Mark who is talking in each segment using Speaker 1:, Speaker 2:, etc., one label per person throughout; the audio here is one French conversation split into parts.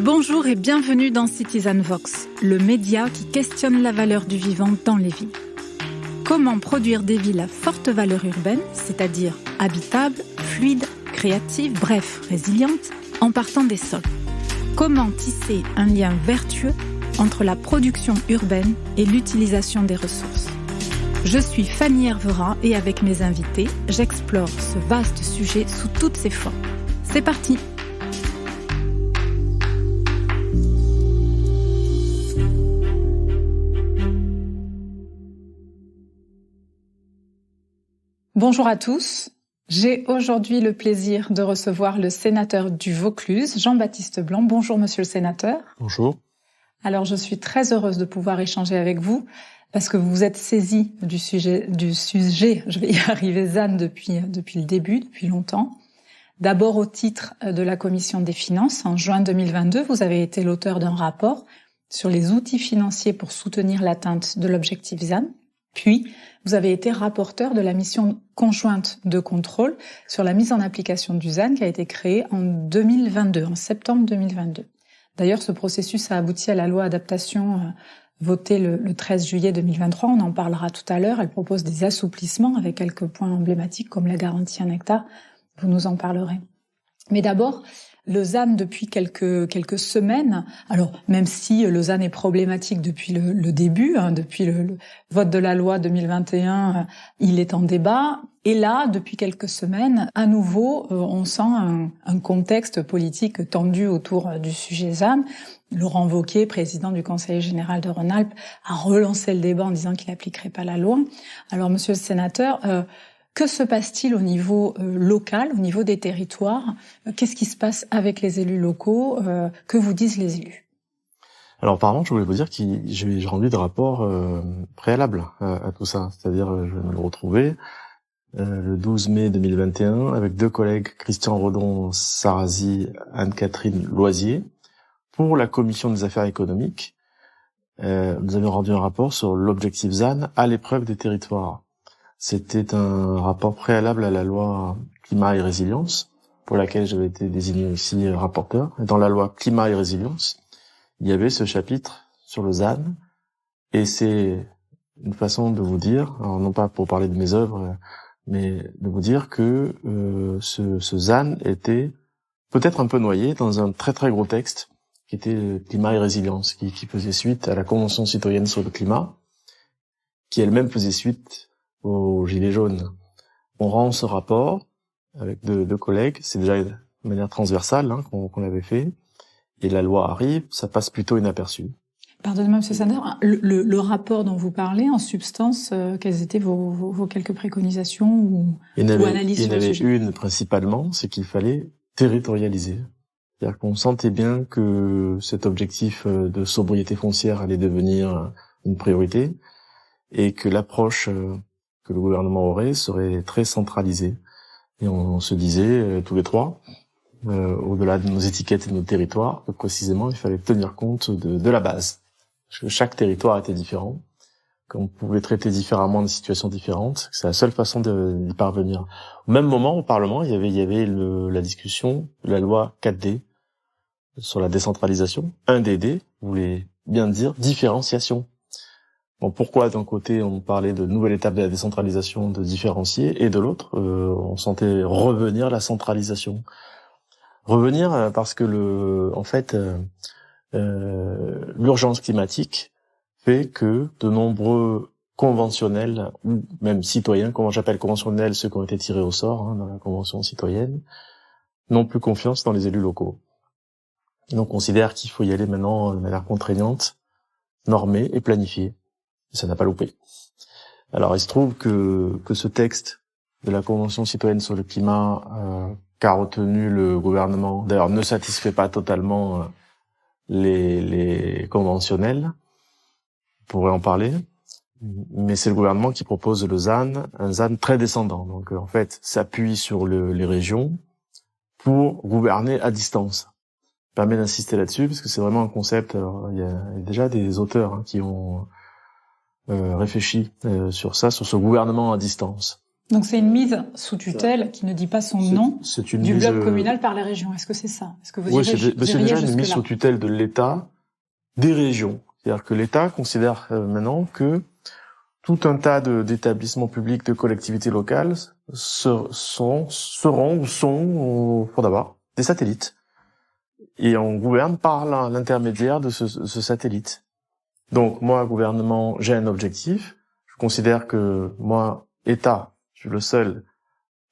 Speaker 1: Bonjour et bienvenue dans Citizen Vox, le média qui questionne la valeur du vivant dans les villes. Comment produire des villes à forte valeur urbaine, c'est-à-dire habitables, fluides, créatives, bref, résilientes, en partant des sols? Comment tisser un lien vertueux entre la production urbaine et l'utilisation des ressources? Je suis Fanny Hervera et avec mes invités, j'explore ce vaste sujet sous toutes ses formes. C'est parti! Bonjour à tous. J'ai aujourd'hui le plaisir de recevoir le sénateur du Vaucluse, Jean-Baptiste Blanc. Bonjour monsieur le sénateur.
Speaker 2: Bonjour.
Speaker 1: Alors je suis très heureuse de pouvoir échanger avec vous parce que vous vous êtes saisi du sujet, je vais y arriver, ZAN depuis le début, depuis longtemps. D'abord au titre de la Commission des finances, en juin 2022, vous avez été l'auteur d'un rapport sur les outils financiers pour soutenir l'atteinte de l'objectif ZAN. Puis, vous avez été rapporteur de la mission conjointe de contrôle sur la mise en application du ZAN qui a été créée en 2022, en septembre 2022. D'ailleurs, ce processus a abouti à la loi adaptation votée le 13 juillet 2023. On en parlera tout à l'heure. Elle propose des assouplissements avec quelques points emblématiques comme la garantie 1 hectare. Vous nous en parlerez. Mais d'abord, le ZAN depuis quelques semaines, alors même si le ZAN est problématique depuis le début, depuis le vote de la loi 2021, il est en débat. Et là, depuis quelques semaines, à nouveau, on sent un contexte politique tendu autour du sujet ZAN. Laurent Wauquiez, président du Conseil général de Rhône-Alpes, a relancé le débat en disant qu'il n'appliquerait pas la loi. Alors, monsieur le sénateur, que se passe-t-il au niveau local, au niveau des territoires? Qu'est-ce qui se passe avec les élus locaux? Que vous disent les élus?
Speaker 2: Alors, apparemment, je voulais vous dire que j'ai rendu des rapports préalables à tout ça. C'est-à-dire, je vais me le retrouver le 12 mai 2021 avec deux collègues, Christian Rodon-Sarazi, Anne-Catherine Loisier, pour la Commission des affaires économiques. Nous avions rendu un rapport sur l'objectif ZAN à l'épreuve des territoires. C'était un rapport préalable à la loi Climat et Résilience, pour laquelle j'avais été désigné aussi rapporteur. Et dans la loi Climat et Résilience, il y avait ce chapitre sur le ZAN, et c'est une façon de vous dire, alors non pas pour parler de mes œuvres, mais de vous dire que ce ZAN était peut-être un peu noyé dans un très très gros texte qui était Climat et Résilience, qui faisait suite à la Convention citoyenne sur le climat, qui elle-même faisait suite aux Gilets jaunes. On rend ce rapport avec deux collègues, c'est déjà de manière transversale qu'on l'avait fait, et la loi arrive, ça passe plutôt inaperçu.
Speaker 1: Pardonnez-moi, monsieur Sander, le rapport dont vous parlez, en substance, quelles étaient vos quelques préconisations ou analyses sur le sujet?
Speaker 2: Il y en avait une principalement, c'est qu'il fallait territorialiser. C'est-à-dire qu'on sentait bien que cet objectif de sobriété foncière allait devenir une priorité, et que l'approche que le gouvernement aurait serait très centralisée. Et on se disait tous les trois, au-delà de nos étiquettes et de nos territoires, que précisément il fallait tenir compte de la base. Parce que chaque territoire était différent, qu'on pouvait traiter différemment des situations différentes, c'est la seule façon d'y parvenir. Au même moment, au Parlement, il y avait la discussion de la loi 4D sur la décentralisation. 1DD voulait bien dire différenciation. Bon, pourquoi d'un côté on parlait de nouvelle étape de la décentralisation, de différencier, et de l'autre on sentait revenir la centralisation. Revenir parce que l'urgence climatique fait que de nombreux conventionnels ou même citoyens, comment j'appelle conventionnels ceux qui ont été tirés au sort dans la convention citoyenne, n'ont plus confiance dans les élus locaux. Et donc on considère qu'il faut y aller maintenant de manière contraignante, normée et planifiée. Ça n'a pas loupé. Alors, il se trouve que ce texte de la Convention citoyenne sur le climat qu'a retenu le gouvernement, d'ailleurs, ne satisfait pas totalement les conventionnels. On pourrait en parler. Mais c'est le gouvernement qui propose le ZAN, un ZAN très descendant. Donc, en fait, s'appuie sur les régions pour gouverner à distance. Ça permet d'insister là-dessus, parce que c'est vraiment un concept. Alors, il y a déjà des auteurs qui ont réfléchi sur ça, sur ce gouvernement à distance.
Speaker 1: Donc c'est une mise sous tutelle qui ne dit pas son nom du bloc communal par les régions. Est-ce que c'est ça? Est-ce que vous
Speaker 2: c'est déjà une mise sous tutelle de l'État des régions. C'est-à-dire que l'État considère maintenant que tout un tas d'établissements publics, de collectivités locales seront pour d'abord des satellites. Et on gouverne par l'intermédiaire de ce satellite. Donc moi, gouvernement, j'ai un objectif. Je considère que moi, État, je suis le seul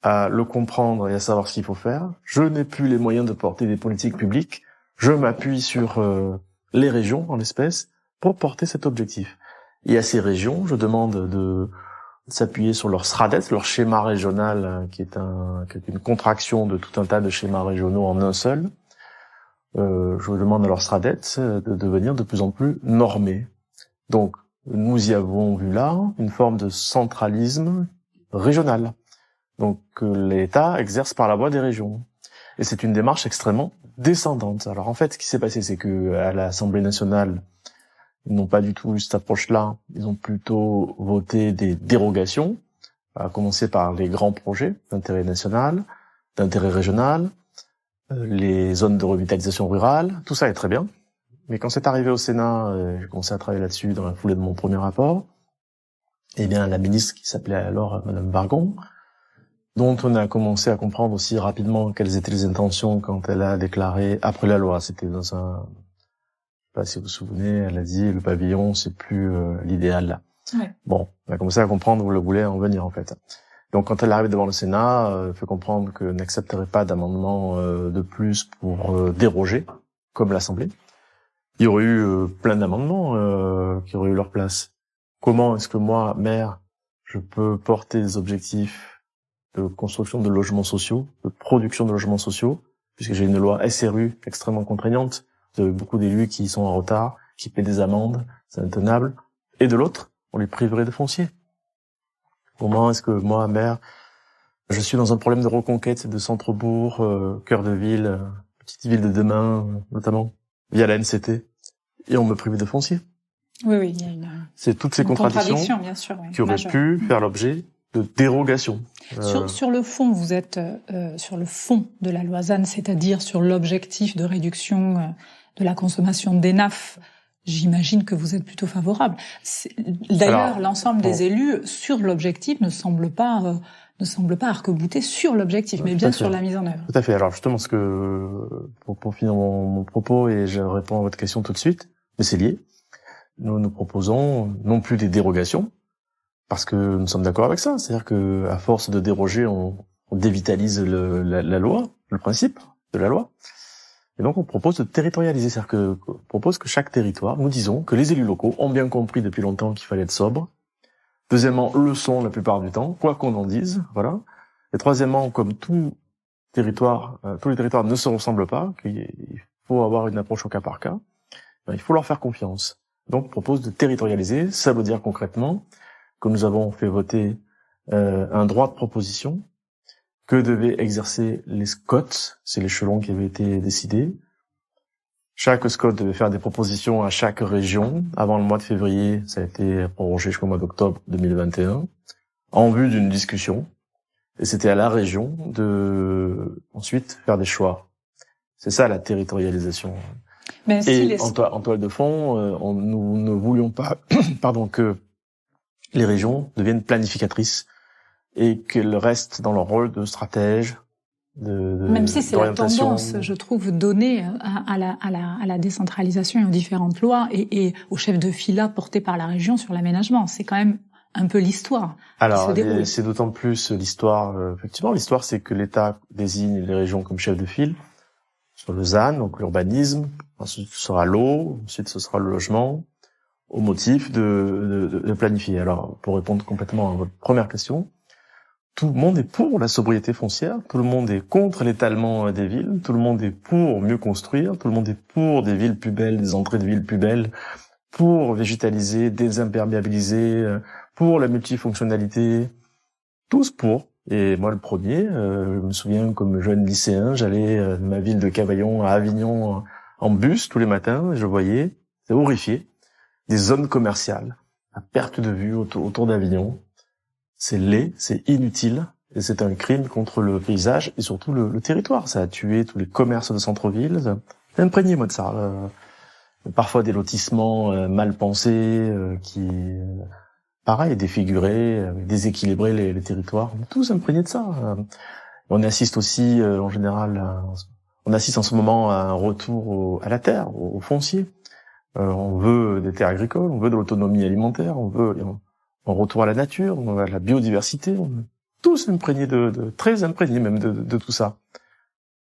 Speaker 2: à le comprendre et à savoir ce qu'il faut faire. Je n'ai plus les moyens de porter des politiques publiques. Je m'appuie sur les régions, en l'espèce, pour porter cet objectif. Et à ces régions, je demande de s'appuyer sur leur SRADET, leur schéma régional, qui est une contraction de tout un tas de schémas régionaux en un seul. Je demande à leur SRADET de devenir de plus en plus normés. Donc, nous y avons vu là une forme de centralisme régional. Donc, que l'État exerce par la voie des régions. Et c'est une démarche extrêmement descendante. Alors, en fait, ce qui s'est passé, c'est que à l'Assemblée nationale, ils n'ont pas du tout eu cette approche-là. Ils ont plutôt voté des dérogations, à commencer par les grands projets d'intérêt national, d'intérêt régional, les zones de revitalisation rurale. Tout ça est très bien. Mais quand c'est arrivé au Sénat, j'ai commencé à travailler là-dessus dans la foulée de mon premier rapport. Eh bien, la ministre qui s'appelait alors Madame Bargon, dont on a commencé à comprendre aussi rapidement quelles étaient les intentions quand elle a déclaré après la loi. C'était dans un, je sais pas si vous vous souvenez, elle a dit le pavillon c'est plus l'idéal là. Ouais. Bon, on a commencé à comprendre où elle voulait en venir en fait. Donc quand elle arrive devant le Sénat, elle fait comprendre que n'accepterait pas d'amendement de plus pour déroger, comme l'Assemblée. Il y aurait eu plein d'amendements qui auraient eu leur place. Comment est-ce que moi, maire, je peux porter des objectifs de construction de logements sociaux, de production de logements sociaux, puisque j'ai une loi SRU extrêmement contraignante, de beaucoup d'élus qui sont en retard, qui paient des amendes, c'est intenable, et de l'autre, on les priverait de foncier. Comment est-ce que moi, maire, je suis dans un problème de reconquête de centre-bourg, cœur de ville, petite ville de demain, notamment, via la NCT, et on me prive de foncier.
Speaker 1: Oui, il y a
Speaker 2: c'est toutes ces contradictions
Speaker 1: bien sûr,
Speaker 2: qui auraient pu faire l'objet de dérogations.
Speaker 1: Sur le fond, vous êtes sur le fond de la loi ZAN, c'est-à-dire sur l'objectif de réduction de la consommation d'Enaf. J'imagine que vous êtes plutôt favorable. D'ailleurs, l'ensemble des élus sur l'objectif ne semble pas arc-bouter sur l'objectif, mais bien sur la mise en œuvre.
Speaker 2: Tout à fait. Alors justement, ce que pour finir mon propos, et je réponds à votre question tout de suite, mais c'est lié. Nous proposons non plus des dérogations, parce que nous sommes d'accord avec ça. C'est-à-dire que à force de déroger, on dévitalise la loi, le principe de la loi. Et donc on propose de territorialiser, c'est-à-dire que propose que chaque territoire, nous disons que les élus locaux ont bien compris depuis longtemps qu'il fallait être sobre. Deuxièmement, le sont la plupart du temps, quoi qu'on en dise, voilà. Et troisièmement, comme tous les territoires ne se ressemblent pas, qu'il faut avoir une approche au cas par cas, il faut leur faire confiance. Donc, on propose de territorialiser. Ça veut dire concrètement que nous avons fait voter un droit de proposition que devaient exercer les SCOT, c'est l'échelon qui avait été décidé. Chaque SCOT devait faire des propositions à chaque région. Avant le mois de février, ça a été prorogé jusqu'au mois d'octobre 2021, en vue d'une discussion. Et c'était à la région de ensuite faire des choix. C'est ça la territorialisation.
Speaker 1: Mais
Speaker 2: et en toile de fond, nous ne voulions pas que les régions deviennent planificatrices et qu'elles restent dans leur rôle de stratège,
Speaker 1: même si c'est la tendance, je trouve, donnée à la décentralisation et aux différentes lois et aux chefs de fila portés par la région sur l'aménagement. C'est quand même un peu l'histoire.
Speaker 2: Alors, c'est d'autant plus l'histoire. Effectivement, l'histoire, c'est que l'État désigne les régions comme chefs de file sur le ZAN, donc l'urbanisme. Ensuite, ce sera l'eau. Ensuite, ce sera le logement, au motif de planifier. Alors, pour répondre complètement à votre première question, tout le monde est pour la sobriété foncière, tout le monde est contre l'étalement des villes, tout le monde est pour mieux construire, tout le monde est pour des villes plus belles, des entrées de villes plus belles, pour végétaliser, désimperméabiliser, pour la multifonctionnalité, tous pour. Et moi le premier, je me souviens comme jeune lycéen, j'allais de ma ville de Cavaillon à Avignon en bus tous les matins, et je voyais, c'est horrifié, des zones commerciales à perte de vue autour d'Avignon. c'est laid, c'est inutile, et c'est un crime contre le paysage et surtout le territoire. Ça a tué tous les commerces de centre-ville. J'ai imprégné, moi, de ça. Parfois des lotissements mal pensés, qui, pareil, défigurés, déséquilibrés les territoires. On est tous imprégnés de ça. On assiste aussi, en général, on assiste en ce moment à un retour à la terre, au foncier. On veut des terres agricoles, on veut de l'autonomie alimentaire, on veut un retour à la nature, on veut à la biodiversité. On est tous imprégnés très imprégnés même de tout ça.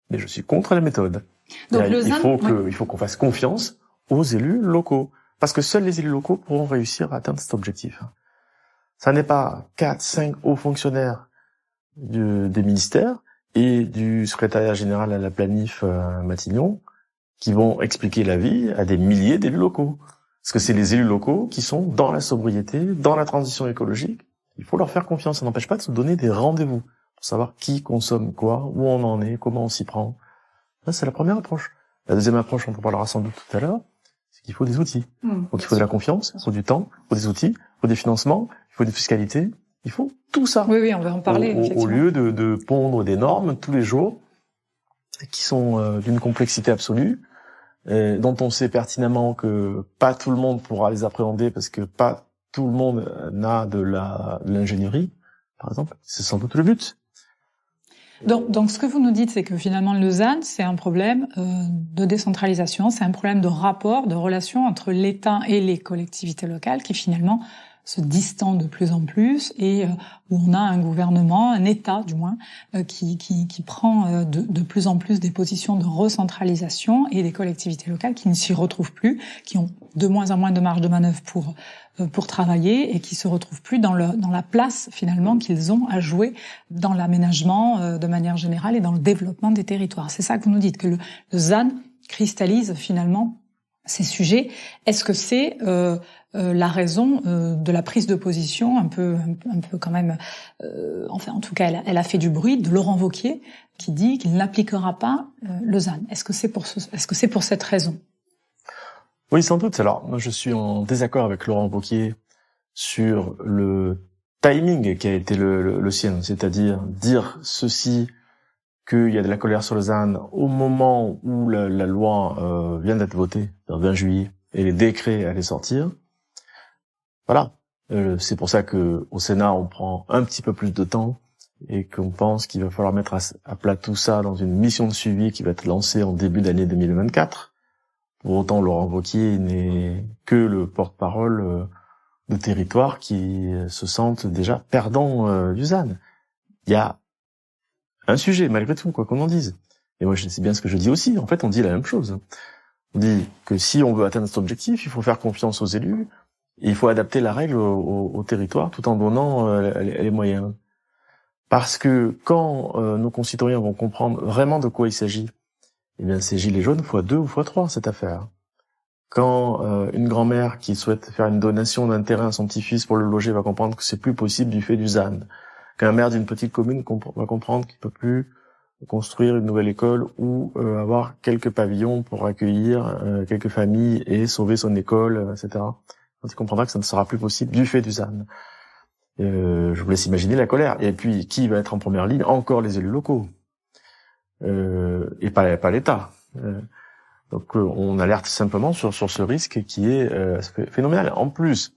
Speaker 2: Mais je suis contre la méthode.
Speaker 1: Donc,
Speaker 2: il faut qu'on fasse confiance aux élus locaux. Parce que seuls les élus locaux pourront réussir à atteindre cet objectif. Ça n'est pas 4, 5 hauts fonctionnaires des ministères et du secrétariat général à la planif Matignon qui vont expliquer la vie à des milliers d'élus locaux. Parce que c'est les élus locaux qui sont dans la sobriété, dans la transition écologique. Il faut leur faire confiance. Ça n'empêche pas de se donner des rendez-vous pour savoir qui consomme quoi, où on en est, comment on s'y prend. Ça, c'est la première approche. La deuxième approche, on en parlera sans doute tout à l'heure, c'est qu'il faut des outils. Donc il faut de la confiance, il faut du temps, il faut des outils, il faut des financements, il faut des fiscalités, il faut tout ça.
Speaker 1: Oui, on va en parler.
Speaker 2: Au lieu de pondre des normes tous les jours qui sont d'une complexité absolue, dont on sait pertinemment que pas tout le monde pourra les appréhender parce que pas tout le monde n'a de l'ingénierie, par exemple. C'est sans doute le but.
Speaker 1: Donc, ce que vous nous dites, c'est que finalement, le ZAN, c'est un problème de décentralisation, c'est un problème de rapport, de relation entre l'État et les collectivités locales qui finalement se distendent de plus en plus et où on a un gouvernement, un État du moins, qui prend de plus en plus des positions de recentralisation et des collectivités locales qui ne s'y retrouvent plus, qui ont de moins en moins de marge de manœuvre pour travailler et qui se retrouvent plus dans la place finalement qu'ils ont à jouer dans l'aménagement de manière générale et dans le développement des territoires. C'est ça que vous nous dites, que le ZAN cristallise finalement ces sujets. Est-ce que c'est la raison de la prise de position un peu quand même, enfin en tout cas elle a fait du bruit, de Laurent Wauquiez qui dit qu'il n'appliquera pas le ZAN. Est-ce que c'est pour cette raison?
Speaker 2: Oui, sans doute. Alors, moi, je suis en désaccord avec Laurent Wauquiez sur le timing qui a été le sien, c'est-à-dire dire ceci, qu'il y a de la colère sur le ZAN au moment où la loi vient d'être votée, le 20 juillet, et les décrets allaient sortir. Voilà. C'est pour ça que au Sénat, on prend un petit peu plus de temps et qu'on pense qu'il va falloir mettre à plat tout ça dans une mission de suivi qui va être lancée en début d'année 2024. Pour autant, Laurent Wauquiez n'est que le porte-parole de territoires qui se sentent déjà perdants du ZAN. Il y a un sujet, malgré tout, quoi qu'on en dise. Et moi, je sais bien ce que je dis aussi. En fait, on dit la même chose. On dit que si on veut atteindre cet objectif, il faut faire confiance aux élus, et il faut adapter la règle au territoire tout en donnant les moyens. Parce que quand nos concitoyens vont comprendre vraiment de quoi il s'agit, eh bien, c'est gilets jaunes x2 ou x3, cette affaire. Quand une grand-mère qui souhaite faire une donation d'un terrain à son petit-fils pour le loger va comprendre que c'est plus possible du fait du ZAN. Qu'un maire d'une petite commune va comprendre qu'il peut plus construire une nouvelle école ou avoir quelques pavillons pour accueillir quelques familles et sauver son école, etc. Quand il comprendra que ça ne sera plus possible du fait du ZAN. Je vous laisse imaginer la colère. Et puis, qui va être en première ligne? Encore les élus locaux. Et pas l'État. Donc on alerte simplement sur ce risque qui est phénoménal. En plus,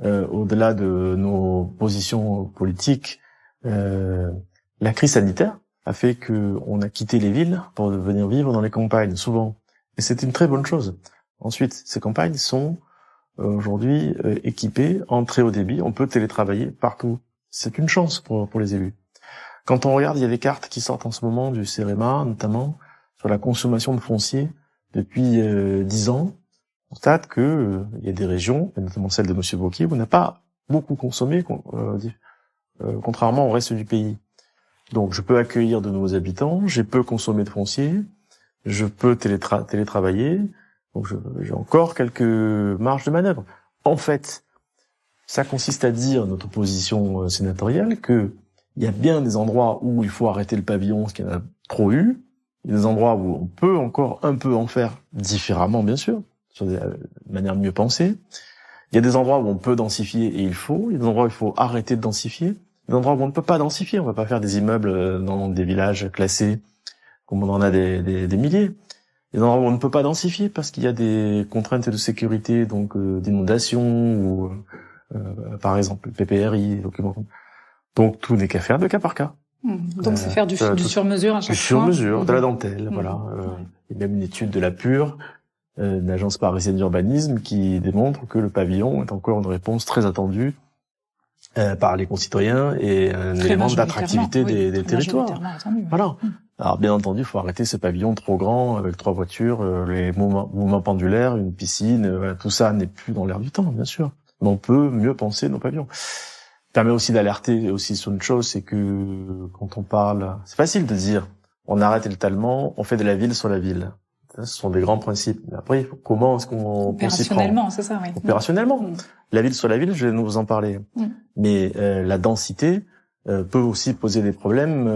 Speaker 2: au-delà de nos positions politiques, la crise sanitaire a fait que on a quitté les villes pour venir vivre dans les campagnes, souvent. Et c'est une très bonne chose. Ensuite, ces campagnes sont aujourd'hui équipées en très haut débit. On peut télétravailler partout. C'est une chance pour les élus. Quand on regarde, il y a des cartes qui sortent en ce moment du CEREMA, notamment sur la consommation de foncier depuis 10 ans. On constate que il y a des régions, notamment celle de Monsieur Wauquiez, où on n'a pas beaucoup consommé, contrairement au reste du pays. Donc, je peux accueillir de nouveaux habitants, je peux consommer de foncier, je peux télétravailler, donc j'ai encore quelques marges de manœuvre. En fait, ça consiste à dire, notre position sénatoriale, que il y a bien des endroits où il faut arrêter le pavillon, ce qu'il y en a trop eu. Il y a des endroits où on peut encore un peu en faire différemment, bien sûr, sur des manières mieux pensées. Il y a des endroits où on peut densifier et il y a des endroits où il faut arrêter de densifier. Il y a des endroits où on ne peut pas densifier. On va pas faire des immeubles dans des villages classés comme on en a des milliers. Il y a des endroits où on ne peut pas densifier parce qu'il y a des contraintes de sécurité, donc d'inondation ou par exemple le PPRI, documents. Donc tout n'est qu'à faire de cas par cas.
Speaker 1: Donc c'est faire du sur-mesure à chaque fois.
Speaker 2: Du sur-mesure, de la dentelle, voilà. Il y a même une étude de la PUR, une agence parisienne d'urbanisme, qui démontre que le pavillon est encore une réponse très attendue par les concitoyens et un élément d'attractivité des territoires. Voilà. Alors bien entendu, il faut arrêter ce pavillon trop grand avec 3 voitures, les mouvements pendulaires, une piscine, tout ça n'est plus dans l'air du temps, bien sûr. Mais on peut mieux penser nos pavillons. Ça permet aussi d'alerter aussi sur une chose, c'est que quand on parle, c'est facile de dire on arrête l'étalement, on fait de la ville sur la ville. Ce sont des grands principes. Mais après, comment est-ce qu'on s'y prend ?
Speaker 1: Opérationnellement, c'est ça, oui.
Speaker 2: Opérationnellement. La ville sur la ville, je vais vous en parler. Mais la densité peut aussi poser des problèmes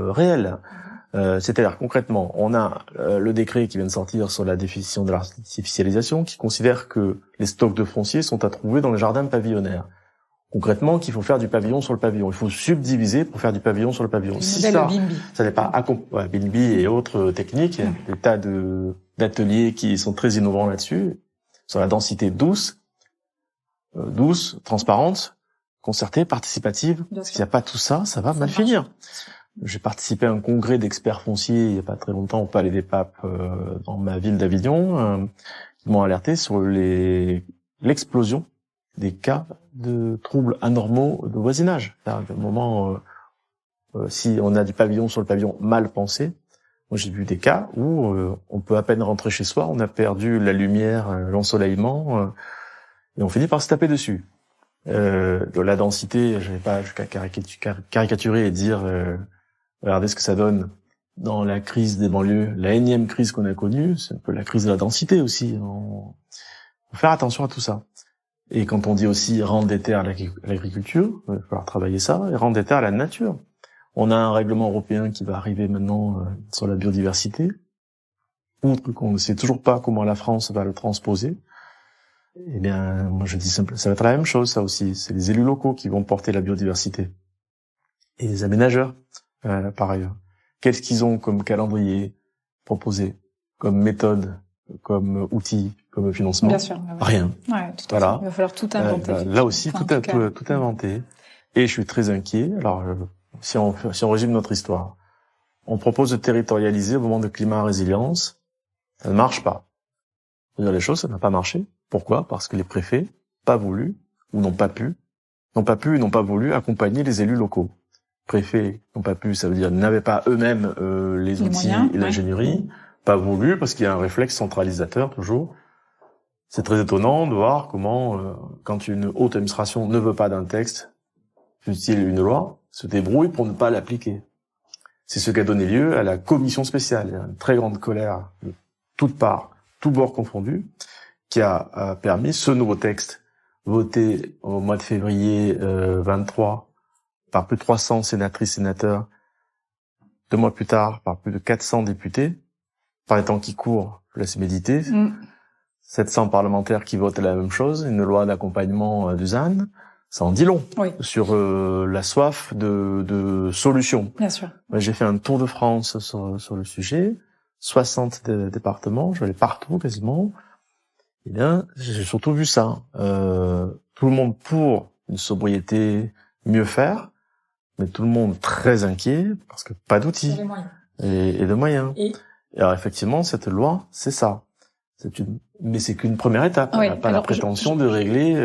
Speaker 2: réels. C'est-à-dire, concrètement, on a le décret qui vient de sortir sur la définition de l'artificialisation qui considère que les stocks de foncier sont à trouver dans les jardins pavillonnaires. Concrètement, qu'il faut faire du pavillon sur le pavillon. Il faut subdiviser pour faire du pavillon sur le pavillon. Si ça n'est pas Bimby et autres techniques, des tas d'ateliers qui sont très innovants là-dessus, sur la densité douce, transparente, concertée, participative. S'il n'y a pas tout ça, ça va mal finir. J'ai participé à un congrès d'experts fonciers il n'y a pas très longtemps au Palais des Papes dans ma ville d'Avignon, qui m'ont alerté sur l'explosion des cas de troubles anormaux de voisinage. À un moment, si on a du pavillon sur le pavillon mal pensé, moi j'ai vu des cas où on peut à peine rentrer chez soi, on a perdu la lumière, l'ensoleillement, et on finit par se taper dessus. De la densité, je vais pas caricaturer et dire regardez ce que ça donne dans la crise des banlieues, la énième crise qu'on a connue, c'est un peu la crise de la densité aussi. Faut faire attention à tout ça. Et quand on dit aussi rendre des terres à l'agriculture, il va falloir travailler ça, et rendre des terres à la nature. On a un règlement européen qui va arriver maintenant sur la biodiversité. Outre qu'on ne sait toujours pas comment la France va le transposer, eh bien, moi je dis simplement, ça va être la même chose, ça aussi. C'est les élus locaux qui vont porter la biodiversité. Et les aménageurs, par ailleurs. Qu'est-ce qu'ils ont comme calendrier proposé, comme méthode, comme outil, comme financement?
Speaker 1: Bien sûr.
Speaker 2: Rien.
Speaker 1: Ouais, tout à fait. Il va falloir tout inventer.
Speaker 2: Là aussi, tout inventer. Et je suis très inquiet. Alors, si on résume notre histoire, on propose de territorialiser au moment de climat résilience. Ça ne marche pas. Faut dire les choses, ça n'a pas marché. Pourquoi? Parce que les préfets, pas voulu, ou n'ont pas pu, n'ont pas voulu accompagner les élus locaux. Préfets n'ont pas pu, ça veut dire n'avaient pas eux-mêmes les outils moyens, et l'ingénierie, pas voulu parce qu'il y a un réflexe centralisateur toujours. C'est très étonnant de voir comment, quand une haute administration ne veut pas d'un texte, fût-il une loi, se débrouille pour ne pas l'appliquer. C'est ce qui a donné lieu à la commission spéciale. Il y a une très grande colère de toutes parts, tous bords confondus, qui a permis ce nouveau texte voté au mois de février 23 par plus de 300 sénatrices, sénateurs, 2 mois plus tard, par plus de 400 députés, par les temps qui courent, je laisse méditer, 700 parlementaires qui votent la même chose, une loi d'accompagnement du ZAN, ça en dit long sur la soif de solutions.
Speaker 1: Bien sûr.
Speaker 2: J'ai fait un tour de France sur le sujet, 60 départements, je vais aller partout quasiment. Eh bien, j'ai surtout vu ça. Tout le monde pour une sobriété, mieux faire, mais tout le monde très inquiet parce que pas d'outils et de moyens. Et alors effectivement, cette loi, c'est ça. Mais c'est qu'une première étape. On n'a pas la prétention de régler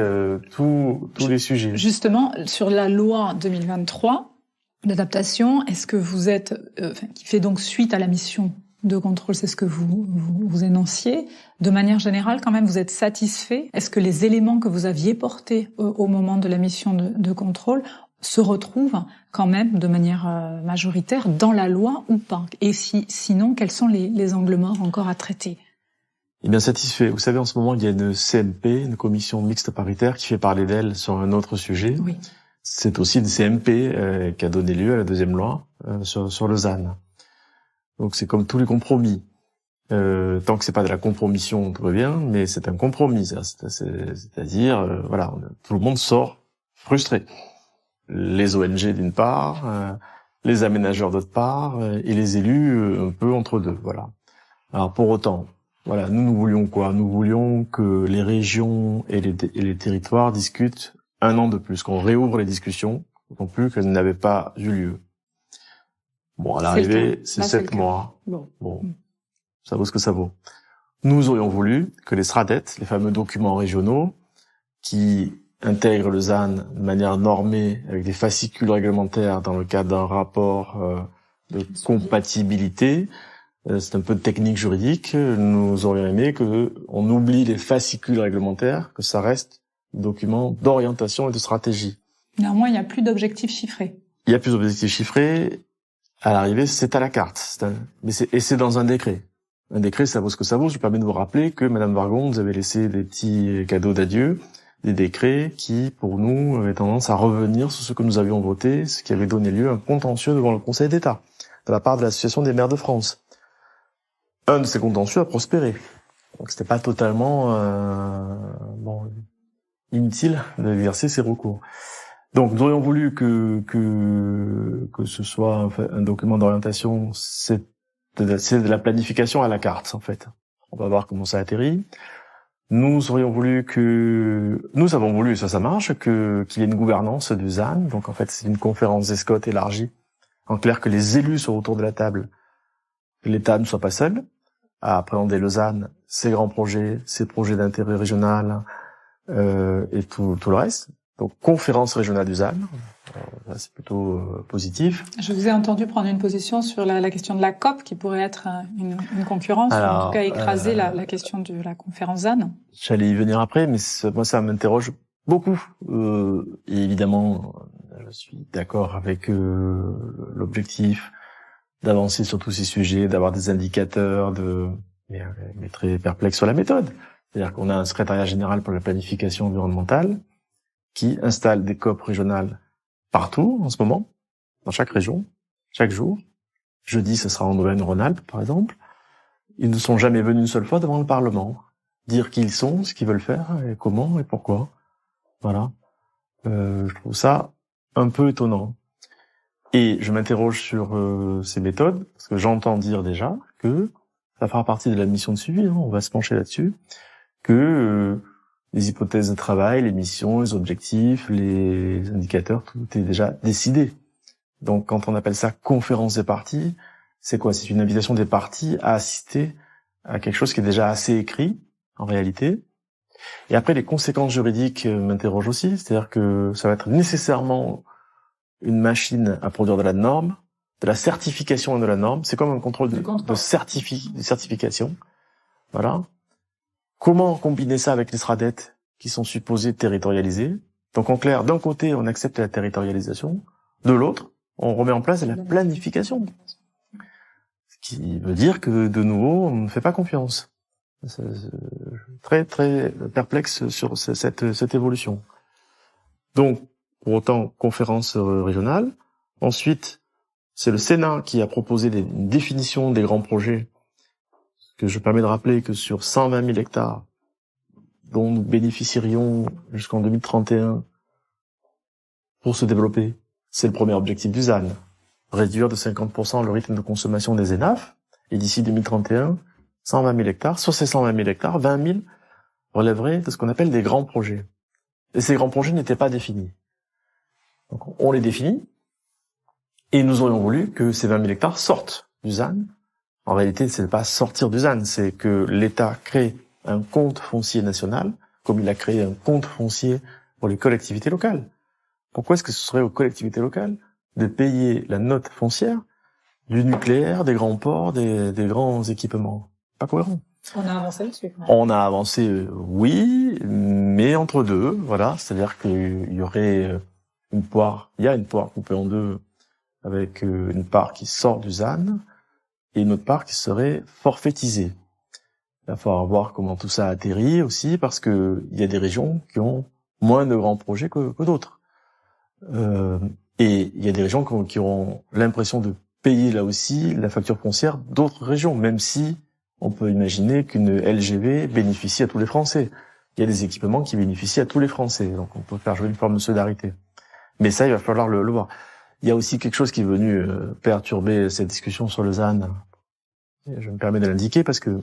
Speaker 2: tous les sujets.
Speaker 1: Justement, sur la loi 2023 d'adaptation, est-ce que vous êtes, qui fait donc suite à la mission de contrôle, c'est ce que vous énonciez. De manière générale, quand même, vous êtes satisfait? Est-ce que les éléments que vous aviez portés au moment de la mission de contrôle se retrouvent quand même de manière majoritaire dans la loi ou pas? Et sinon, quels sont les angles morts encore à traiter?
Speaker 2: Eh bien, satisfait. Vous savez, en ce moment, il y a une CMP, une commission mixte paritaire, qui fait parler d'elle sur un autre sujet. Oui. C'est aussi une CMP qui a donné lieu à la deuxième loi sur le ZAN. Donc c'est comme tous les compromis. Tant que c'est pas de la compromission, tout va bien, mais c'est un compromis, c'est-à-dire, voilà, tout le monde sort frustré. Les ONG d'une part, les aménageurs d'autre part, et les élus un peu entre deux, voilà. Alors pour autant, voilà, nous voulions quoi? Nous voulions que les régions et les territoires discutent un an de plus, qu'on réouvre les discussions, non plus qu'elles n'avaient pas eu lieu. Bon, à l'arrivée, c'est 7 mois. Bon. Ça vaut ce que ça vaut. Nous aurions voulu que les SRADET, les fameux documents régionaux, qui intègrent le ZAN de manière normée, avec des fascicules réglementaires dans le cadre d'un rapport de compatibilité, c'est un peu de technique juridique, nous aurions aimé que on oublie les fascicules réglementaires, que ça reste des documents d'orientation et de stratégie.
Speaker 1: Néanmoins, il n'y a plus d'objectifs chiffrés.
Speaker 2: Il y a plus d'objectifs chiffrés. À l'arrivée, c'est à la carte. C'est dans un décret. Un décret, ça vaut ce que ça vaut. Je me permets de vous rappeler que Madame Vargon nous avait laissé des petits cadeaux d'adieu, des décrets qui, pour nous, avaient tendance à revenir sur ce que nous avions voté, ce qui avait donné lieu à un contentieux devant le Conseil d'État, de la part de l'Association des maires de France. Un de ces contentieux a prospéré. Donc c'était pas totalement inutile d'exercer ces recours. Donc nous aurions voulu que ce soit un document d'orientation, c'est de la planification à la carte, en fait. On va voir comment ça atterrit. Nous avons voulu, et ça marche, qu'il y ait une gouvernance du ZAN. Donc, en fait, c'est une conférence ESCOT élargie. En clair, que les élus soient autour de la table. Que l'État ne soit pas seul à appréhender le ZAN, ses grands projets, ses projets d'intérêt régional, et tout le reste. Donc, conférence régionale du ZAN. Là, c'est plutôt positif.
Speaker 1: Je vous ai entendu prendre une position sur la question de la COP, qui pourrait être une concurrence, ou en tout cas écraser la question de la conférence ZAN.
Speaker 2: J'allais y venir après, mais moi, ça m'interroge beaucoup. Et évidemment, je suis d'accord avec l'objectif d'avancer sur tous ces sujets, d'avoir des indicateurs, mais très perplexe sur la méthode. C'est-à-dire qu'on a un secrétariat général pour la planification environnementale qui installe des COP régionales partout, en ce moment, dans chaque région, chaque jour. Jeudi, ce sera en Auvergne-Rhône-Alpes, par exemple. Ils ne sont jamais venus une seule fois devant le Parlement, dire qui ils sont, ce qu'ils veulent faire, et comment, et pourquoi. Voilà. Je trouve ça un peu étonnant. Et je m'interroge sur ces méthodes, parce que j'entends dire déjà que ça fera partie de la mission de suivi, on va se pencher là-dessus, que les hypothèses de travail, les missions, les objectifs, les indicateurs, tout est déjà décidé. Donc quand on appelle ça conférence des parties, c'est quoi? C'est une invitation des parties à assister à quelque chose qui est déjà assez écrit, en réalité. Et après, les conséquences juridiques m'interrogent aussi, c'est-à-dire que ça va être nécessairement une machine à produire de la norme, de la certification de la norme. C'est comme un contrôle de certification. Voilà. Comment combiner ça avec les SRADET qui sont supposés territorialisés? Donc en clair, d'un côté, on accepte la territorialisation, de l'autre, on remet en place la planification. Ce qui veut dire que, de nouveau, on ne fait pas confiance. Très, très perplexe sur cette évolution. Donc, pour autant, conférence régionale. Ensuite, c'est le Sénat qui a proposé une définition des grands projets, que je permets de rappeler que sur 120 000 hectares, dont nous bénéficierions jusqu'en 2031 pour se développer, c'est le premier objectif du ZAN. Réduire de 50% le rythme de consommation des ENAF, et d'ici 2031, 120 000 hectares. Sur ces 120 000 hectares, 20 000 relèveraient de ce qu'on appelle des grands projets. Et ces grands projets n'étaient pas définis. Donc on les définit, et nous aurions voulu que ces 20 000 hectares sortent du ZAN. En réalité, c'est pas sortir du ZAN, c'est que l'État crée un compte foncier national, comme il a créé un compte foncier pour les collectivités locales. Pourquoi est-ce que ce serait aux collectivités locales de payer la note foncière du nucléaire, des grands ports, des grands équipements? Pas cohérent.
Speaker 1: On a avancé là-dessus.
Speaker 2: On a avancé, oui, mais entre deux, voilà. C'est-à-dire qu'il y aurait une poire coupée en deux, avec une part qui sort du ZAN et une autre part qui serait forfaitisée. Il va falloir voir comment tout ça atterrit aussi, parce que il y a des régions qui ont moins de grands projets que d'autres. Et il y a des régions qui auront l'impression de payer là aussi la facture foncière d'autres régions, même si on peut imaginer qu'une LGV bénéficie à tous les Français. Il y a des équipements qui bénéficient à tous les Français, donc on peut faire jouer une forme de solidarité. Mais ça, il va falloir le voir. Il y a aussi quelque chose qui est venu perturber cette discussion sur le ZAN. Je me permets de l'indiquer parce que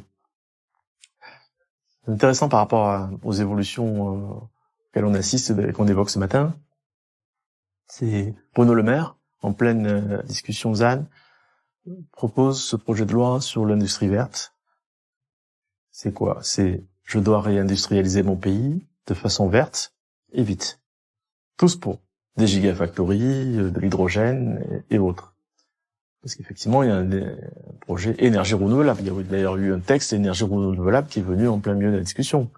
Speaker 2: c'est intéressant par rapport aux évolutions auxquelles on assiste et qu'on évoque ce matin. C'est Bruno Le Maire, en pleine discussion ZAN, propose ce projet de loi sur l'industrie verte. C'est quoi? C'est je dois réindustrialiser mon pays de façon verte et vite. Tous pour des gigafactories, de l'hydrogène et autres. Parce qu'effectivement, il y a un projet énergie renouvelable. Il y a d'ailleurs eu un texte énergie renouvelable qui est venu en plein milieu de la discussion.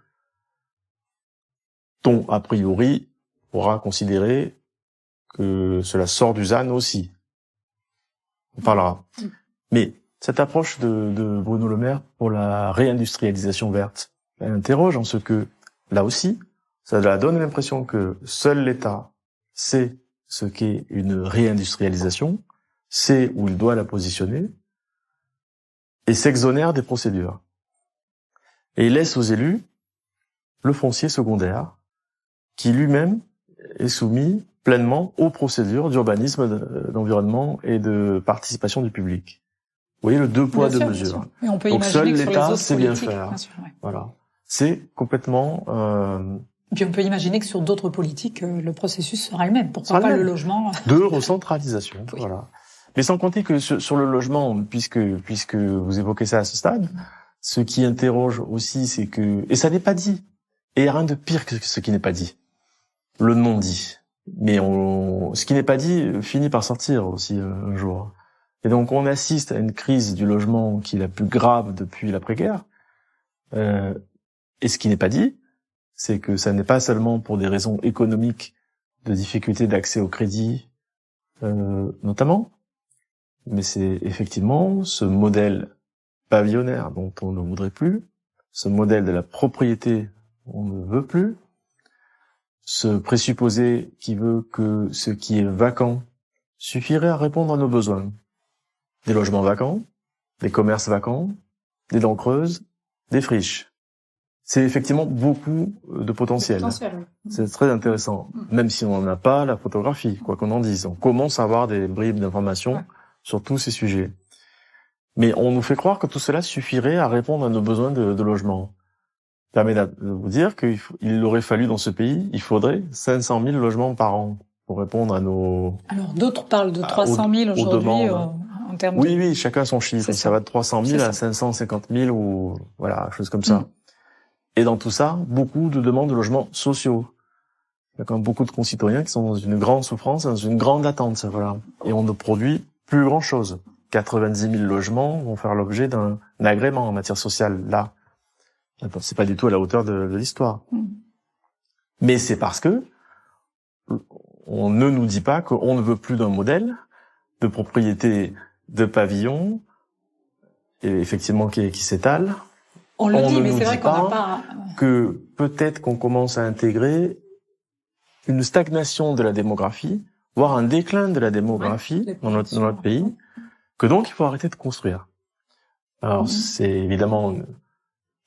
Speaker 2: Dont, a priori, on pourra considérer que cela sort du ZAN aussi. On parlera. Mais cette approche de Bruno Le Maire pour la réindustrialisation verte, elle interroge en ce que, là aussi, ça donne l'impression que seul l'État sait ce qu'est une réindustrialisation, sait où il doit la positionner, et s'exonère des procédures. Et il laisse aux élus le foncier secondaire, qui lui-même est soumis pleinement aux procédures d'urbanisme, d'environnement et de participation du public. Vous voyez le deux poids, deux mesures.
Speaker 1: Et on peut
Speaker 2: donc seul
Speaker 1: imaginer que
Speaker 2: l'État sait bien faire.
Speaker 1: Bien sûr, ouais.
Speaker 2: Voilà. C'est complètement...
Speaker 1: Et puis on peut imaginer que sur d'autres politiques, le processus sera le même. Pourquoi pas le logement?
Speaker 2: De recentralisation, oui. Voilà. Mais sans compter que sur le logement, puisque vous évoquez ça à ce stade, ce qui interroge aussi, c'est que... Et ça n'est pas dit. Et il n'y a rien de pire que ce qui n'est pas dit. Le non-dit. Mais ce qui n'est pas dit finit par sortir aussi un jour. Et donc on assiste à une crise du logement qui est la plus grave depuis l'après-guerre. Et ce qui n'est pas dit, c'est que ça n'est pas seulement pour des raisons économiques, de difficulté d'accès au crédit, notamment, mais c'est effectivement ce modèle pavillonnaire dont on ne voudrait plus, ce modèle de la propriété on ne veut plus, ce présupposé qui veut que ce qui est vacant suffirait à répondre à nos besoins. Des logements vacants, des commerces vacants, des dents creuses, des friches. C'est effectivement beaucoup de potentiel. C'est très intéressant, même si on n'a pas la photographie, quoi qu'on en dise. On commence à avoir des bribes d'informations sur tous ces sujets. Mais on nous fait croire que tout cela suffirait à répondre à nos besoins de logement. Ça permet de vous dire qu'il aurait fallu dans ce pays, il faudrait 500 000 logements par an pour répondre à nos...
Speaker 1: Alors d'autres parlent de 300 000 aujourd'hui en termes de...
Speaker 2: Oui, chacun son chiffre. Ça va de 300 000 à 550 000 ou voilà, chose comme ça. Et dans tout ça, beaucoup de demandes de logements sociaux. Il y a quand même beaucoup de concitoyens qui sont dans une grande souffrance, dans une grande attente, voilà. Et on ne produit plus grand chose. 90 000 logements vont faire l'objet d'un agrément en matière sociale, là. C'est pas du tout à la hauteur de l'histoire. Mais c'est parce que on ne nous dit pas qu'on ne veut plus d'un modèle de propriété de pavillon, et effectivement qui s'étale.
Speaker 1: On le dit, mais c'est vrai qu'on n'a pas...
Speaker 2: Que peut-être qu'on commence à intégrer une stagnation de la démographie, voire un déclin de la démographie dans notre pays, que donc il faut arrêter de construire. Alors c'est évidemment une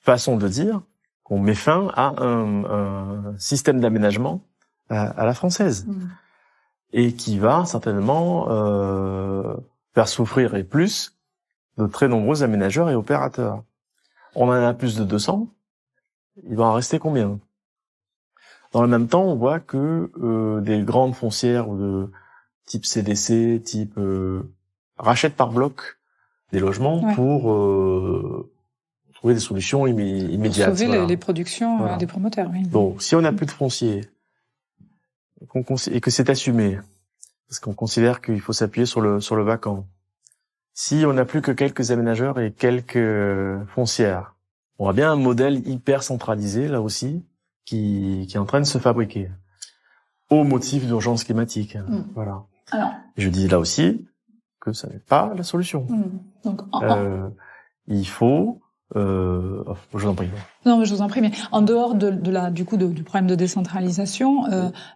Speaker 2: façon de dire qu'on met fin à un système d'aménagement à la française, et qui va certainement faire souffrir et plus de très nombreux aménageurs et opérateurs. On en a plus de 200, il va en rester combien? Dans le même temps, on voit que des grandes foncières de type CDC, type rachètent par bloc des logements pour trouver des solutions immédiates.
Speaker 1: Pour sauver les productions des promoteurs. Oui.
Speaker 2: Donc, si on n'a plus de foncier et que c'est assumé, parce qu'on considère qu'il faut s'appuyer sur le vacant, si on n'a plus que quelques aménageurs et quelques foncières, on a bien un modèle hyper centralisé, là aussi, qui est en train de se fabriquer, au motif d'urgence climatique. Voilà.
Speaker 1: Alors,
Speaker 2: je dis là aussi que ça n'est pas la solution.
Speaker 1: Donc,
Speaker 2: il faut je vous en prie.
Speaker 1: Non, mais je vous en prie. Mais en dehors du problème de décentralisation,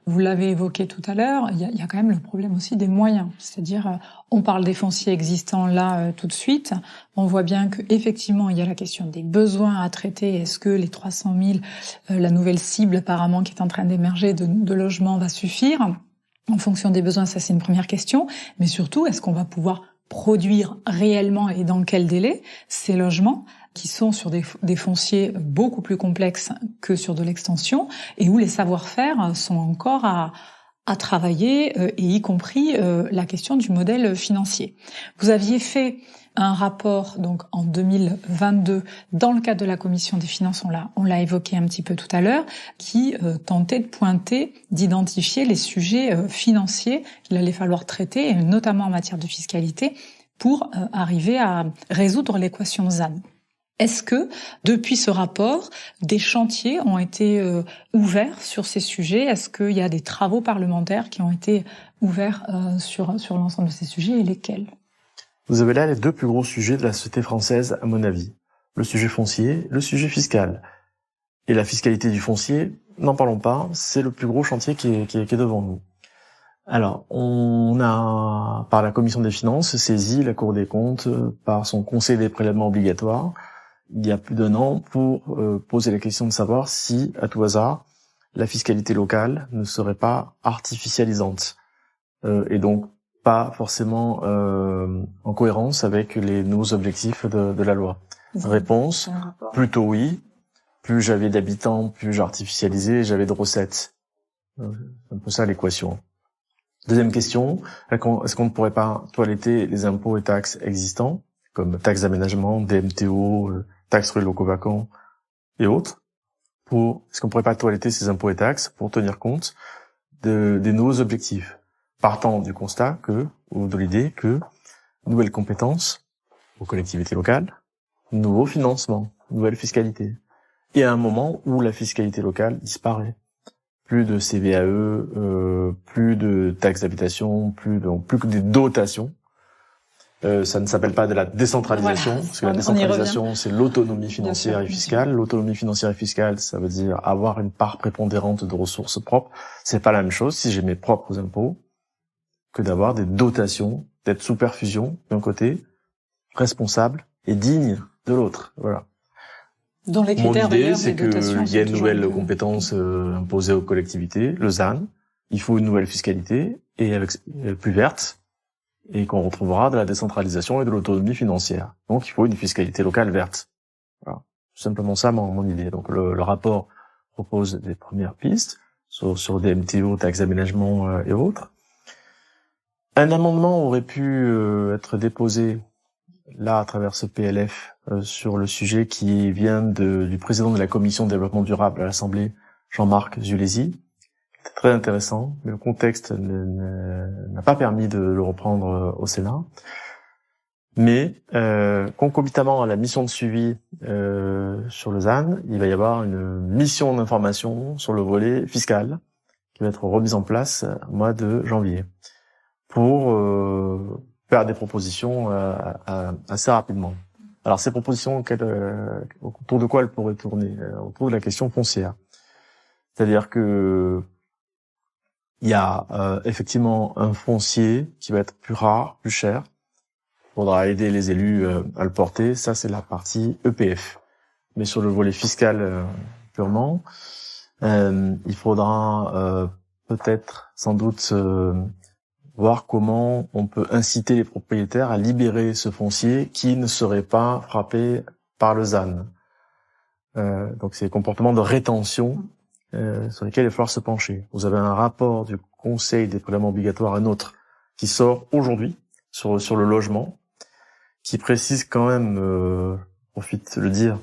Speaker 1: vous l'avez évoqué tout à l'heure, il y a quand même le problème aussi des moyens. C'est-à-dire, on parle des fonciers existants là tout de suite. On voit bien que effectivement, il y a la question des besoins à traiter. Est-ce que les 300 000, la nouvelle cible apparemment qui est en train d'émerger de logements va suffire en fonction des besoins? Ça, c'est une première question. Mais surtout, est-ce qu'on va pouvoir produire réellement et dans quel délai ces logements qui sont sur des fonciers beaucoup plus complexes que sur de l'extension et où les savoir-faire sont encore à travailler, et y compris la question du modèle financier. Vous aviez fait un rapport donc en 2022 dans le cadre de la commission des finances, on l'a évoqué un petit peu tout à l'heure, qui tentait de pointer, d'identifier les sujets financiers qu'il allait falloir traiter, et notamment en matière de fiscalité, pour arriver à résoudre l'équation ZAN. Est-ce que, depuis ce rapport, des chantiers ont été ouverts sur ces sujets? Est-ce qu'il y a des travaux parlementaires qui ont été ouverts sur l'ensemble de ces sujets, et lesquels?
Speaker 2: Vous avez là les deux plus gros sujets de la société française, à mon avis. Le sujet foncier, le sujet fiscal. Et la fiscalité du foncier, n'en parlons pas, c'est le plus gros chantier qui est devant nous. Alors, on a, par la commission des finances, saisi la Cour des comptes par son conseil des prélèvements obligatoires, il y a plus d'1 an, pour poser la question de savoir si, à tout hasard, la fiscalité locale ne serait pas artificialisante, et donc pas forcément en cohérence avec les nouveaux objectifs de la loi. Réponse, plutôt oui. Plus j'avais d'habitants, plus j'artificialisais et j'avais de recettes. C'est un peu ça l'équation. Deuxième question, est-ce qu'on ne pourrait pas toiletter les impôts et taxes existants, comme taxes d'aménagement, DMTO, taxes sur les locaux vacants et autres, est-ce qu'on pourrait pas toiletter ces impôts et taxes pour tenir compte des nouveaux objectifs, partant du constat ou de l'idée que nouvelles compétences aux collectivités locales, nouveaux financements, nouvelle fiscalité, et à un moment où la fiscalité locale disparaît. Plus de CVAE, plus de taxes d'habitation, plus que des dotations. Ça ne s'appelle pas de la décentralisation, voilà, parce que la décentralisation, c'est l'autonomie financière et fiscale. L'autonomie financière et fiscale, ça veut dire avoir une part prépondérante de ressources propres. C'est pas la même chose si j'ai mes propres impôts que d'avoir des dotations, d'être sous perfusion d'un côté, responsable et digne de l'autre. Voilà.
Speaker 1: Dans les critères,
Speaker 2: mon idée, c'est qu'il y a une nouvelle compétence imposée aux collectivités, le ZAN. Il faut une nouvelle fiscalité et plus verte, et qu'on retrouvera de la décentralisation et de l'autonomie financière. Donc, il faut une fiscalité locale verte. Voilà. C'est simplement ça mon idée. Donc, le rapport propose des premières pistes sur des MTO, taxes d'aménagement et autres. Un amendement aurait pu être déposé là à travers ce PLF sur le sujet qui vient du président de la commission de développement durable à l'Assemblée, Jean-Marc Zulesi. C'était très intéressant, mais le contexte n'a pas permis de le reprendre au Sénat. Mais concomitamment à la mission de suivi sur le ZAN, il va y avoir une mission d'information sur le volet fiscal qui va être remise en place au mois de janvier pour faire des propositions assez rapidement. Alors ces propositions, autour de quoi elles pourraient tourner? Autour de la question foncière. C'est-à-dire que il y a effectivement un foncier qui va être plus rare, plus cher. Il faudra aider les élus à le porter. Ça, c'est la partie EPF. Mais sur le volet fiscal purement, il faudra peut-être, sans doute, voir comment on peut inciter les propriétaires à libérer ce foncier qui ne serait pas frappé par le ZAN. Donc c'est des comportements de rétention sur lesquels il va falloir se pencher. Vous avez un rapport du Conseil des prélèvements obligatoires, un autre, qui sort aujourd'hui sur le logement, qui précise quand même, profite de le dire,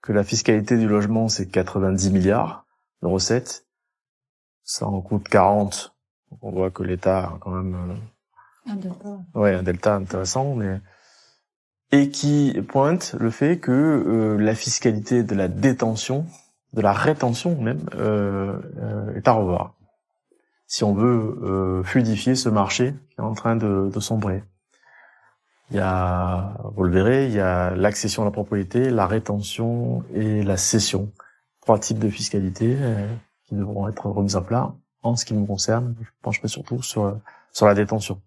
Speaker 2: que la fiscalité du logement, c'est 90 milliards de recettes. Ça en coûte 40. Donc on voit que l'État a quand même un delta intéressant, mais et qui pointe le fait que la fiscalité de la détention, de la rétention même, est à revoir. Si on veut fluidifier ce marché qui est en train de sombrer. Il y a, vous le verrez, il y a l'accession à la propriété, la rétention et la cession. 3 types de fiscalité qui devront être remis à plat. En ce qui me concerne, je pencherai surtout sur la détention.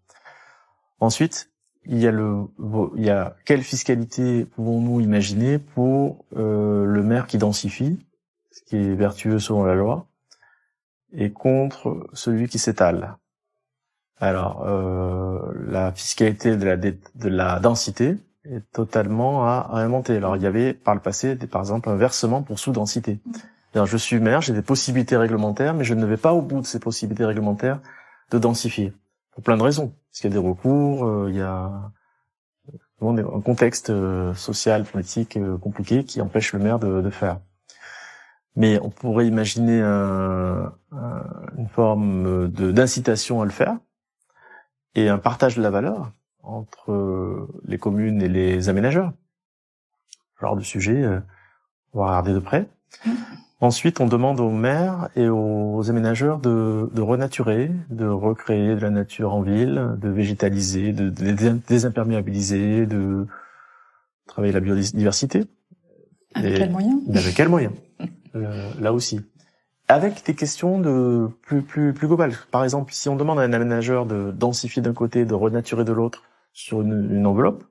Speaker 2: Ensuite, il y a quelle fiscalité pouvons-nous imaginer pour le maire qui densifie, ce qui est vertueux selon la loi, et contre celui qui s'étale. Alors, la fiscalité de la densité est totalement à réinventer. Alors, il y avait par le passé, par exemple, un versement pour sous-densité. Alors, je suis maire, j'ai des possibilités réglementaires, mais je ne vais pas au bout de ces possibilités réglementaires de densifier. Pour plein de raisons. Parce qu'il y a des recours, il y a un contexte social, politique compliqué qui empêche le maire de faire. Mais on pourrait imaginer une forme d'incitation à le faire et un partage de la valeur entre les communes et les aménageurs. Ce genre de sujet, on va regarder de près. Ensuite, on demande aux maires et aux aménageurs de renaturer, de recréer de la nature en ville, de végétaliser, de désimperméabiliser, de travailler la biodiversité.
Speaker 1: Avec quels moyens ?
Speaker 2: Avec quels moyens là aussi. Avec des questions plus globales. Par exemple, si on demande à un aménageur de densifier d'un côté, de renaturer de l'autre sur une enveloppe,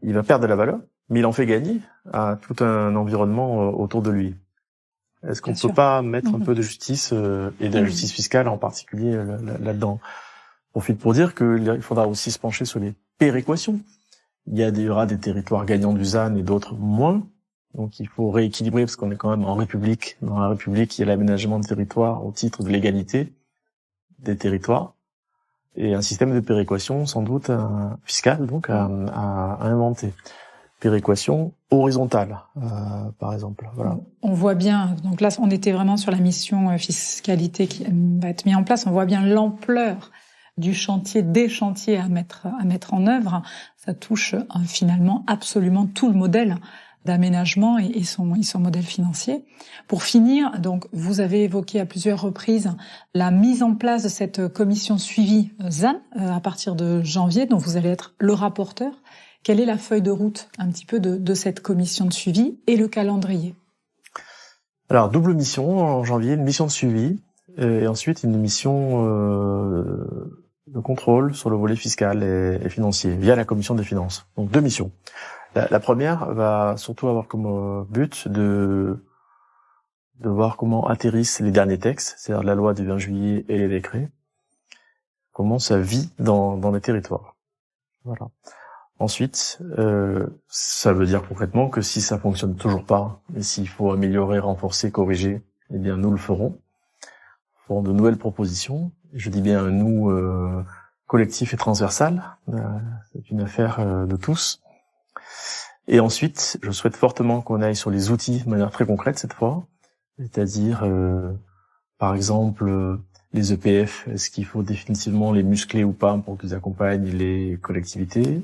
Speaker 2: il va perdre de la valeur, mais il en fait gagner à tout un environnement autour de lui. Est-ce qu'on peut pas mettre un peu de justice et de la justice fiscale en particulier là-dedans? Je profite pour dire qu'il faudra aussi se pencher sur les péréquations. Il y aura des territoires gagnants du ZAN et d'autres moins. Donc il faut rééquilibrer parce qu'on est quand même en République. Dans la République, il y a l'aménagement de territoire au titre de l'égalité des territoires et un système de péréquation sans doute fiscal donc à inventer. Péréquation horizontale, par exemple. Voilà.
Speaker 1: On voit bien, donc là on était vraiment sur la mission fiscalité qui va être mise en place, on voit bien l'ampleur du chantier, des chantiers à mettre en œuvre. Ça touche finalement absolument tout le modèle d'aménagement et son modèle financier. Pour finir, donc vous avez évoqué à plusieurs reprises la mise en place de cette commission suivi ZAN à partir de janvier, dont vous allez être le rapporteur. Quelle est la feuille de route un petit peu de cette commission de suivi et le calendrier?
Speaker 2: Alors, double mission en janvier, une mission de suivi et ensuite une mission de contrôle sur le volet fiscal et financier via la commission des finances. Donc 2 missions. La première va surtout avoir comme but de voir comment atterrissent les derniers textes, c'est-à-dire la loi du 20 juillet et les décrets, comment ça vit dans les territoires. Voilà. Ensuite, ça veut dire concrètement que si ça fonctionne toujours pas, et s'il faut améliorer, renforcer, corriger, eh bien nous le ferons. Nous ferons de nouvelles propositions. Je dis bien nous, collectif et transversal. C'est une affaire de tous. Et ensuite, je souhaite fortement qu'on aille sur les outils de manière très concrète cette fois, c'est-à-dire, par exemple, les EPF, est-ce qu'il faut définitivement les muscler ou pas pour qu'ils accompagnent les collectivités?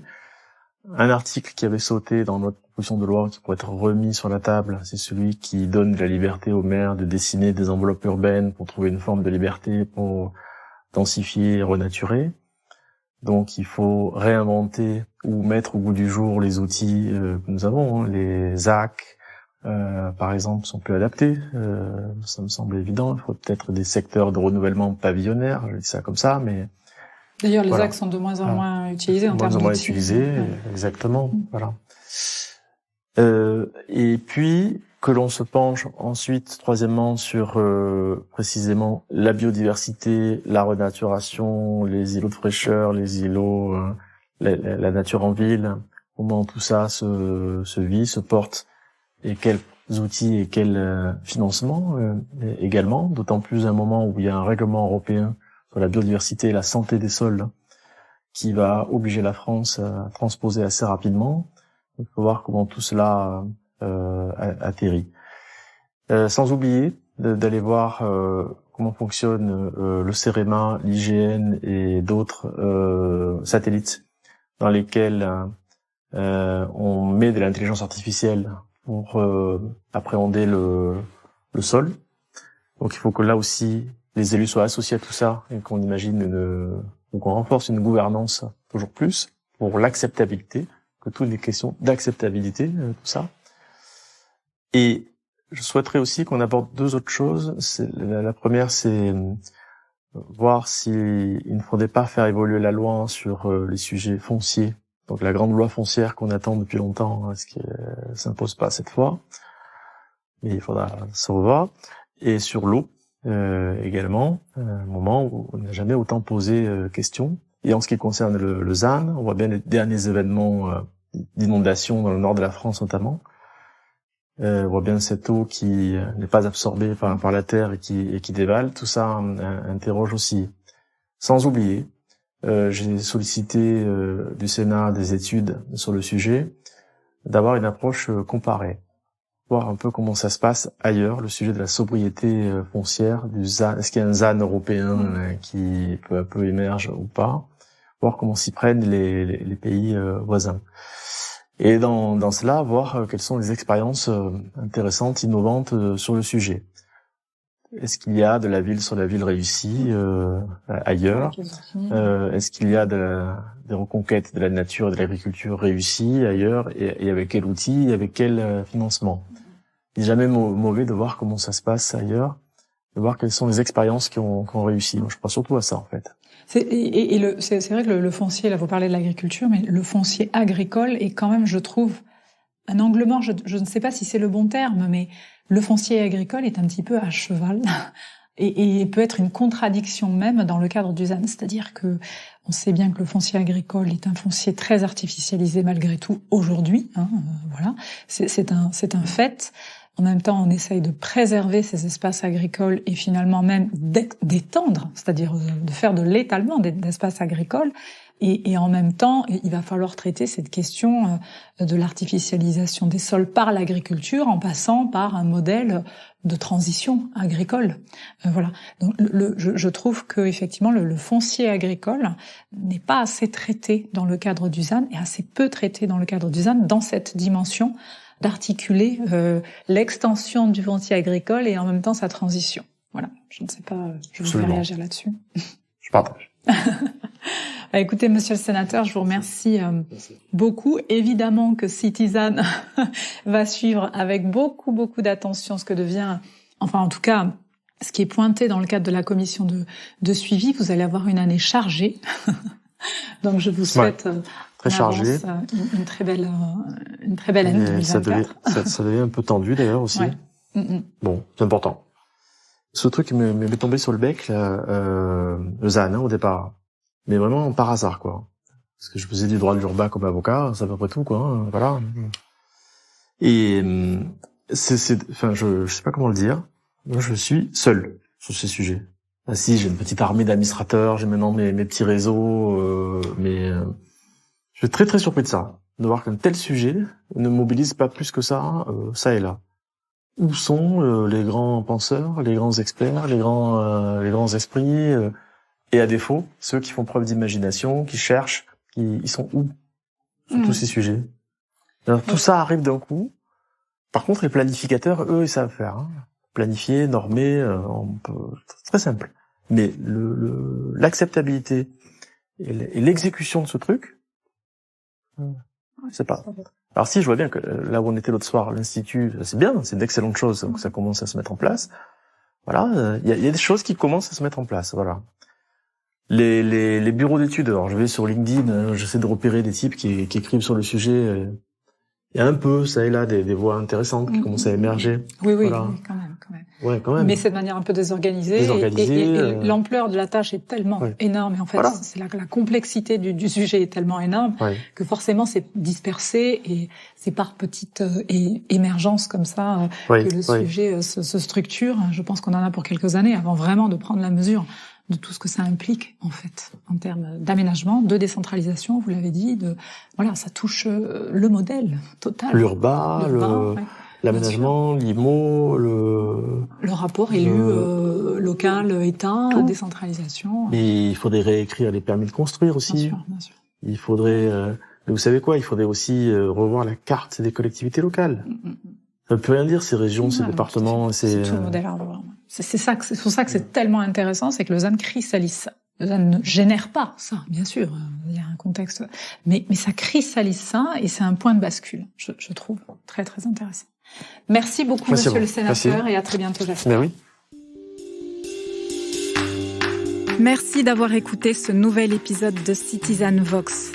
Speaker 2: Un article qui avait sauté dans notre proposition de loi qui pourrait être remis sur la table, c'est celui qui donne la liberté aux maires de dessiner des enveloppes urbaines pour trouver une forme de liberté pour densifier et renaturer. Donc il faut réinventer ou mettre au goût du jour les outils que nous avons. Les ZAC, par exemple, sont plus adaptés. Ça me semble évident. Il faut peut-être des secteurs de renouvellement pavillonnaire. Je dis ça comme ça, mais...
Speaker 1: D'ailleurs, les ZAC sont de moins en moins utilisés en termes de...
Speaker 2: De moins en moins utilisés, exactement. Voilà. Et puis, que l'on se penche ensuite, troisièmement, sur précisément la biodiversité, la renaturation, les îlots de fraîcheur, les îlots, la nature en ville, comment tout ça se vit, se porte, et quels outils et quels financements également, d'autant plus à un moment où il y a un règlement européen sur la biodiversité et la santé des sols qui va obliger la France à transposer assez rapidement. Il faut voir comment tout cela atterrit. Sans oublier d'aller voir comment fonctionne le CEREMA, l'IGN et d'autres satellites dans lesquels on met de l'intelligence artificielle pour appréhender le sol. Donc il faut que là aussi les élus soient associés à tout ça et qu'on imagine ou qu'on renforce une gouvernance toujours plus. pour l'acceptabilité, que toutes les questions d'acceptabilité, tout ça. Et je souhaiterais aussi qu'on aborde deux autres choses. La première, c'est voir s'il ne faudrait pas faire évoluer la loi sur les sujets fonciers. Donc la grande loi foncière qu'on attend depuis longtemps, ce qui s'impose pas cette fois, mais il faudra se revoir. Et sur l'eau également, un moment où on n'a jamais autant posé question. Et en ce qui concerne le ZAN, on voit bien les derniers événements d'inondation dans le nord de la France notamment. On voit bien cette eau qui n'est pas absorbée par la terre et qui dévale. Tout ça interroge aussi. Sans oublier, j'ai sollicité du Sénat des études sur le sujet, d'avoir une approche comparée, voir un peu comment ça se passe ailleurs, le sujet de la sobriété foncière, du ZAN. Est-ce qu'il y a un ZAN européen qui peu à peu émerge ou pas? Voir comment s'y prennent les pays voisins. Et dans cela, voir quelles sont les expériences intéressantes, innovantes sur le sujet. Est-ce qu'il y a de la ville sur la ville réussie ailleurs? Est-ce qu'il y a des reconquêtes de la nature et de l'agriculture réussies ailleurs? Et avec quel outil, avec quel financement? Il n'est jamais mauvais de voir comment ça se passe ailleurs, de voir quelles sont les expériences qui ont réussi. Moi, je crois surtout à ça, en fait.
Speaker 1: C'est vrai que le foncier, là, vous parlez de l'agriculture, mais le foncier agricole est quand même, je trouve, un angle mort. Je ne sais pas si c'est le bon terme, mais le foncier agricole est un petit peu à cheval et peut être une contradiction même dans le cadre du ZAN. C'est-à-dire que on sait bien que le foncier agricole est un foncier très artificialisé malgré tout aujourd'hui. Voilà, c'est un fait. En même temps, on essaye de préserver ces espaces agricoles et finalement même d'étendre, c'est-à-dire de faire de l'étalement d'espaces agricoles. Et en même temps, il va falloir traiter cette question de l'artificialisation des sols par l'agriculture en passant par un modèle de transition agricole. Voilà. Donc, je trouve que effectivement le foncier agricole n'est pas assez traité dans le cadre du ZAN et assez peu traité dans le cadre du ZAN dans cette dimension d'articuler l'extension du foncier agricole et en même temps sa transition. Voilà, je ne sais pas, je voudrais réagir là-dessus.
Speaker 2: Je partage.
Speaker 1: Écoutez, monsieur le sénateur, je vous remercie beaucoup. Évidemment que Citizen va suivre avec beaucoup d'attention ce que devient, enfin en tout cas, ce qui est pointé dans le cadre de la commission de suivi. Vous allez avoir une année chargée. Donc je vous souhaite...
Speaker 2: Très chargé,
Speaker 1: une très belle année 2024.
Speaker 2: Ça devient un peu tendu d'ailleurs aussi.
Speaker 1: Ouais.
Speaker 2: Bon, c'est important. Ce truc m'est tombé sur le bec, là, le ZAN au départ, mais vraiment par hasard quoi. Parce que je faisais du droit de l'urbain comme avocat, c'est à peu près tout quoi. Voilà. Et enfin, je sais pas comment le dire. Moi, je suis seul sur ces sujets. Ah, si, j'ai une petite armée d'administrateurs, j'ai maintenant mes petits réseaux, je suis très surpris de ça, de voir qu'un tel sujet ne mobilise pas plus que ça, ça et là. Où sont les grands penseurs, les grands experts, les grands esprits, et à défaut, ceux qui font preuve d'imagination, qui cherchent, ils sont où sur tous ces sujets? Alors, tout ça arrive d'un coup. Par contre, les planificateurs, eux, ils savent faire. Planifier, normer, c'est très simple. Mais l'acceptabilité et l'exécution de ce truc, je sais pas. Alors si, je vois bien que là où on était l'autre soir, l'Institut, c'est bien, c'est d'excellentes choses, donc ça commence à se mettre en place. Voilà, il y a des choses qui commencent à se mettre en place, voilà. Les bureaux d'études, alors je vais sur LinkedIn, j'essaie de repérer des types qui écrivent sur le sujet. Il y a un peu, ça et là, des voix intéressantes qui commencent à émerger.
Speaker 1: Oui,
Speaker 2: voilà.
Speaker 1: Oui, quand même.
Speaker 2: Ouais, quand même.
Speaker 1: Mais c'est de manière un peu désorganisée. Et l'ampleur de la tâche est tellement énorme. Et en fait, c'est la complexité du sujet est tellement énorme que forcément c'est dispersé et c'est par petites émergences comme ça que le sujet se structure. Je pense qu'on en a pour quelques années avant vraiment de prendre la mesure de tout ce que ça implique, en fait, en termes d'aménagement, de décentralisation, vous l'avez dit, voilà, ça touche le modèle total.
Speaker 2: L'urbain, l'aménagement, l'IMO,
Speaker 1: le rapport élu local, État, tout. Décentralisation.
Speaker 2: Mais il faudrait réécrire les permis de construire aussi.
Speaker 1: Bien sûr.
Speaker 2: Il faudrait, mais vous savez quoi, il faudrait aussi revoir la carte des collectivités locales. Ça ne peut rien dire, ces régions, ces départements,
Speaker 1: c'est tout le modèle à revoir. C'est pour ça que c'est tellement intéressant, c'est que le ZAN cristallise ça. Ça ne génère pas ça, bien sûr. Il y a un contexte, mais ça cristallise ça et c'est un point de bascule. Je trouve très très intéressant. Merci beaucoup, Monsieur le Sénateur, et à très bientôt, j'espère.
Speaker 2: Oui.
Speaker 1: Merci d'avoir écouté ce nouvel épisode de Citizen Vox.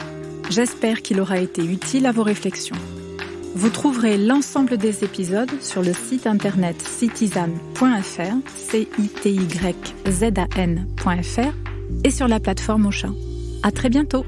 Speaker 1: J'espère qu'il aura été utile à vos réflexions. Vous trouverez l'ensemble des épisodes sur le site internet citizen.fr, cityzan.fr, et sur la plateforme Ocha. À très bientôt!